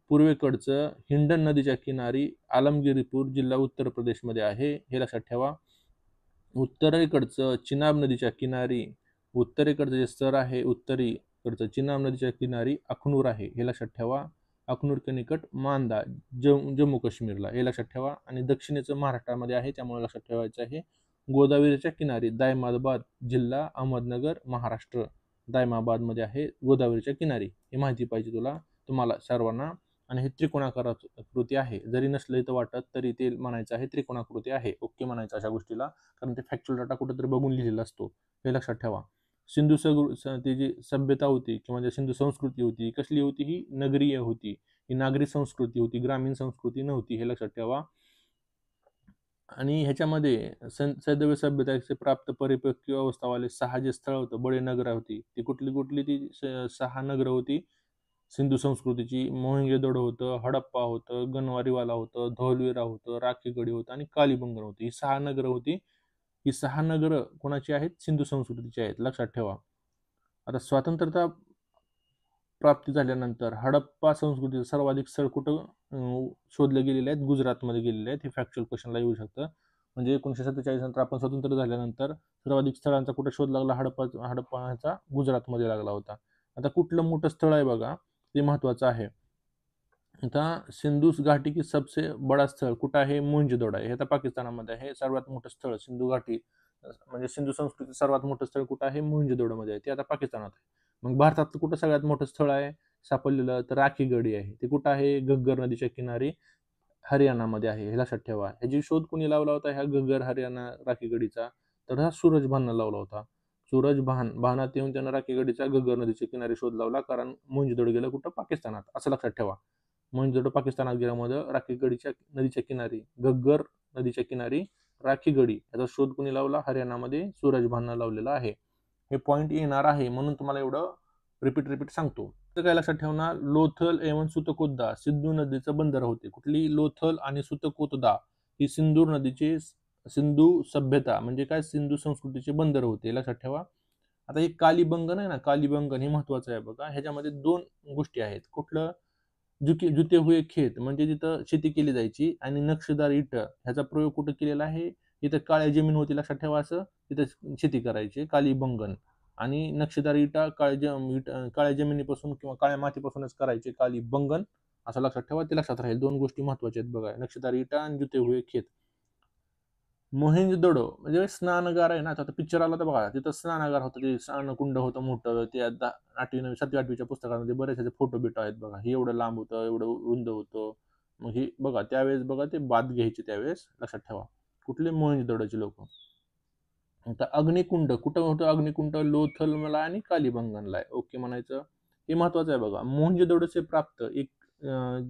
[SPEAKER 1] पूर्वेकडचं हिंडन नदीच्या किनारी आलमगिरीपूर जिल्हा उत्तर प्रदेशमध्ये आहे, हे लक्षात ठेवा. उत्तरेकडचं चिनाब नदीच्या किनारी, उत्तरेकडचं जे स्तर आहे उत्तरेकडचं चिनाब नदीच्या किनारी अखनूर आहे, हे लक्षात ठेवा. अखनूर के निकट मांदा, जम्मू काश्मीरला, हे लक्षात ठेवा. आणि दक्षिणेचं महाराष्ट्रामध्ये आहे, त्यामुळे लक्षात ठेवायचं आहे. गोदावरीच्या किनारी दायमाबाद जिल्हा अहमदनगर महाराष्ट्र, दायमाबादमध्ये आहे, गोदावरीच्या किनारी. ही माहिती पाहिजे तुम्हाला सर्वांना. आणि हे त्रिकोणाकृती आहे, जरी नसलं इथं वाटत तरी ते म्हणायचं आहे त्रिकोणाकृती आहे, ओके म्हणायचं अशा गोष्टीला, कारण ते फॅक्च्युअल डाटा कुठेतरी बघून लिहिलेला असतो, हे लक्षात ठेवा. सिंधू ती जी सभ्यता होती किंवा जी सिंधू संस्कृती होती, कसली होती, ही नगरीय होती, ही नागरी संस्कृती होती, ग्रामीण संस्कृती नव्हती, हे लक्षात ठेवा. आणि ह्याच्यामध्ये सैंधवी सभ्यतेचे प्राप्त परिपक्व अवस्थावाले 6 जे स्थळ होतं, बडे नगरं होती. ती कुठली ती 6 नगरं होती सिंधू संस्कृतीची. मोहेंजोदडो होतं, हडप्पा होतं, गणवारीवाला होतं, धौलवीरा होतं, राखीगढी होतं आणि कालीबंगन होती. ही 6 नगरं होती. ही 6 नगरं कोणाची आहेत? सिंधू संस्कृतीची आहेत, लक्षात ठेवा. आता स्वातंत्र्यता प्राप्ती झाल्यानंतर हडप्पा संस्कृतीचं सर्वाधिक स्थळ कुठं शोधले गेलेले आहेत? गुजरातमध्ये गेलेले आहेत. हे फॅक्च्युअल क्वेश्चनला येऊ शकतं. म्हणजे 1947 नंतर आपण स्वतंत्र झाल्यानंतर सर्वाधिक स्थळांचा कुठं शोध लागला? हडप्पाचा गुजरातमध्ये लागला होता. आता कुठलं मोठं स्थळ आहे बघा, ते महत्वाचं आहे. आता सिंधू घाटी की सबसे बडा स्थळ कुठं आहे? मोहनजोदडो आहे. हे आता पाकिस्तानामध्ये आहे. सर्वात मोठं स्थळ सिंधू घाटी म्हणजे सिंधू संस्कृती सर्वात मोठं स्थळ कुठं आहे? मोहनजोदडोमध्ये आहे. ते आता पाकिस्तानात आहे. मग भारतात कुठं सगळ्यात मोठं स्थळ आहे सापडलेलं? तर राखीगढी आहे. ते कुठं आहे? घग्गर नदीच्या किनारी हरियाणामध्ये आहे. हे लक्षात ठेवा. ह्याची शोध कोणी लावला होता ह्या घग्गर हरियाणा राखीगढीचा? तर हा सूरजभाननं लावला होता. भानात येऊन त्यानं राखीगढीचा घग्गर नदीच्या किनारी शोध लावला, कारण मोहनजोदडो गेलं कुठं? पाकिस्तानात, असं लक्षात ठेवा. मोहनजोदडो पाकिस्तानात गेल्यामुळे राखीगढीच्या नदीच्या किनारी, घग्गर नदीच्या किनारी राखीगढी याचा शोध कोणी लावला? हरियाणामध्ये सूरजभाननं लावलेला आहे. हे पॉईंट येणार आहे म्हणून तुम्हाला एवढं रिपीट सांगतो. तर काय लक्षात ठेवणार? लोथल एवं सुतकोतदा सिंधू नदीचं बंदर होते. कुठली? लोथल आणि सुतकोतदा ही सिंधू सभ्यता म्हणजे काय? सिंधू संस्कृतीचे बंदर होते, लक्षात ठेवा. आता हे कालीबंगन आहे ना, कालीबंगन हे महत्वाचं आहे बघा. ह्याच्यामध्ये 2 गोष्टी आहेत. कुठलं? जुते हुए खेत म्हणजे तिथं शेती केली जायची, आणि नक्षीदार इट ह्याचा प्रयोग कुठं केलेला आहे? इथं काळ्या जमीन होती, लक्षात ठेवा. असं तिथं शेती करायची, कालीबंगन. आणि नक्षीदार इटा काळ्या जमिनीपासून किंवा काळ्या मातीपासूनच करायचे, कालीबंगन, असं लक्षात ठेवा. ते लक्षात राहील. 2 गोष्टी महत्वाच्या आहेत बघा, नक्षीदार इटा आणि जुते हुए खेत. मोहेंजोदडो म्हणजे स्नानगार आहे ना. आता पिक्चर आला तर बघा, तिथं स्नानगार होतं, ते स्नानकुंड होतं मोठं. ते 7वी 8वीच्या पुस्तकामध्ये बरेच त्याचे फोटो बिटो आहेत बघा. हे एवढं लांब होतं, एवढं रुंद होतं. मग हे बघा, त्यावेळेस बघा ते बाथ घ्यायचे त्यावेळेस, लक्षात ठेवा. कुठले? मोहेंजोदडोचे लोक. आता अग्निकुंड कुठं होतं? अग्निकुंड लोथलला आणि कालीबंगनला आहे. ओके म्हणायचं. हे महत्वाचं आहे बघा. मोहेंजोदडोचे प्राप्त एक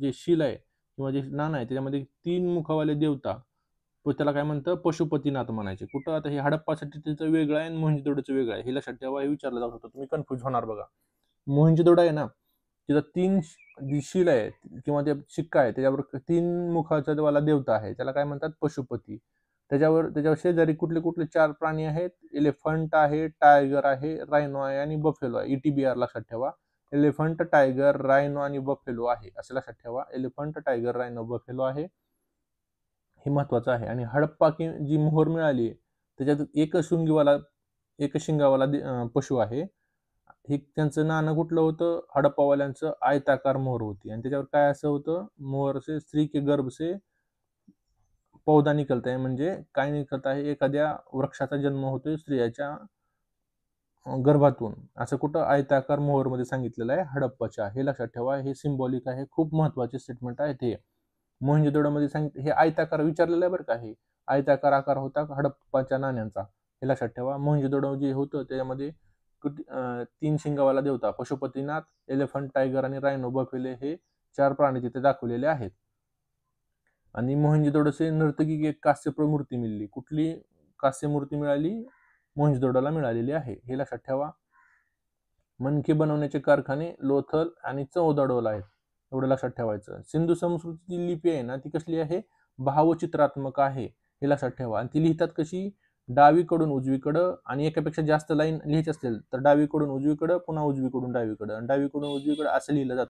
[SPEAKER 1] जे शिल आहे किंवा जे नाणं आहे, त्याच्यामध्ये 3 मुखावाले देवता, त्याला काय म्हणतं? पशुपतीनाथ म्हणायचे. कुठं? आता हे हडप्पासाठी त्याचं वेगळं आहे आणि मोहेंजोदडोचं वेगळं आहे, हे लक्षात ठेवा. हे विचारलं जाऊ शकतं, तुम्ही कन्फ्युज होणार बघा. मोहेंजोदडो आहे ना, तिथं 3 जी शिल आहे किंवा ते शिक्का आहे, त्याच्यावर 3 मुखाचा वाला देवता आहे, त्याला काय म्हणतात? पशुपती. त्याच्यावर शेजारी कुठले कुठले 4 प्राणी आहेत? एलिफंट आहे, टायगर आहे, रायनो आहे आणि बफेलो आहे. ETBR लक्षात ठेवा. एलिफंट, टायगर, रायनो आणि बफेलो आहे, असं लक्षात ठेवा. एलिफंट, टायगर, रायनो, बफेलो आहे, हे महत्वाचं आहे. आणि हडप्पा की जी मोहर मिळाली त्याच्यात एकशिंगावाला पशु आहे. हे त्यांचं नाणं कुठलं होतं? हडप्पावाल्यांचं आयताकार मोहर होती, आणि त्याच्यावर काय असं होतं? मोहर से स्त्री के गर्भ से पौधा निकलत आहे, म्हणजे काय निकलत आहे? एखाद्या वृक्षाचा जन्म होतोय स्त्रियाच्या गर्भातून, असं कुठं? आयताकार मोहरमध्ये सांगितलेलं आहे हडप्पाच्या. हे लक्षात ठेवा. हे सिम्बॉलिक आहे, खूप महत्वाचे स्टेटमेंट आहे ते. मोहेंजोदडोमध्ये हे आयताकार विचारलेलं आहे बरं का. हे आयताकार आकार होता हडप्पाच्या नाण्यांचा, हे लक्षात ठेवा. मोहेंजोदडो जे होतं त्याच्यामध्ये 3 शिंगावाला देवता पशुपतीनाथ, एलिफंट, टायगर आणि रायनो, बफेलो हे 4 प्राणी तिथे दाखवलेले आहेत. आणि मोहेंजोदडोचे नर्तकी एक कास्य मूर्ती मिळाली. कुठली कास्य मूर्ती मिळाली? मोहेंजोदडोला मिळालेली आहे, हे लक्षात ठेवा. मणके बनवण्याचे कारखाने लोथल आणि चौदाडोला आहेत, एवढं लक्षात ठेवायचं. सिंधू संस्कृतीची लिपी आहे ना, ती कसली आहे? भावचित्रात्मक आहे, हे लक्षात ठेवा. आणि ती लिहितात कशी? डावीकडून उजवीकडं, आणि एकापेक्षा जास्त लाईन लिहायची असेल तर डावीकडून उजवीकडं, पुन्हा उजवीकडून डावीकडं, आणि डावीकडून उजवीकडं असं लिहिलं जातं.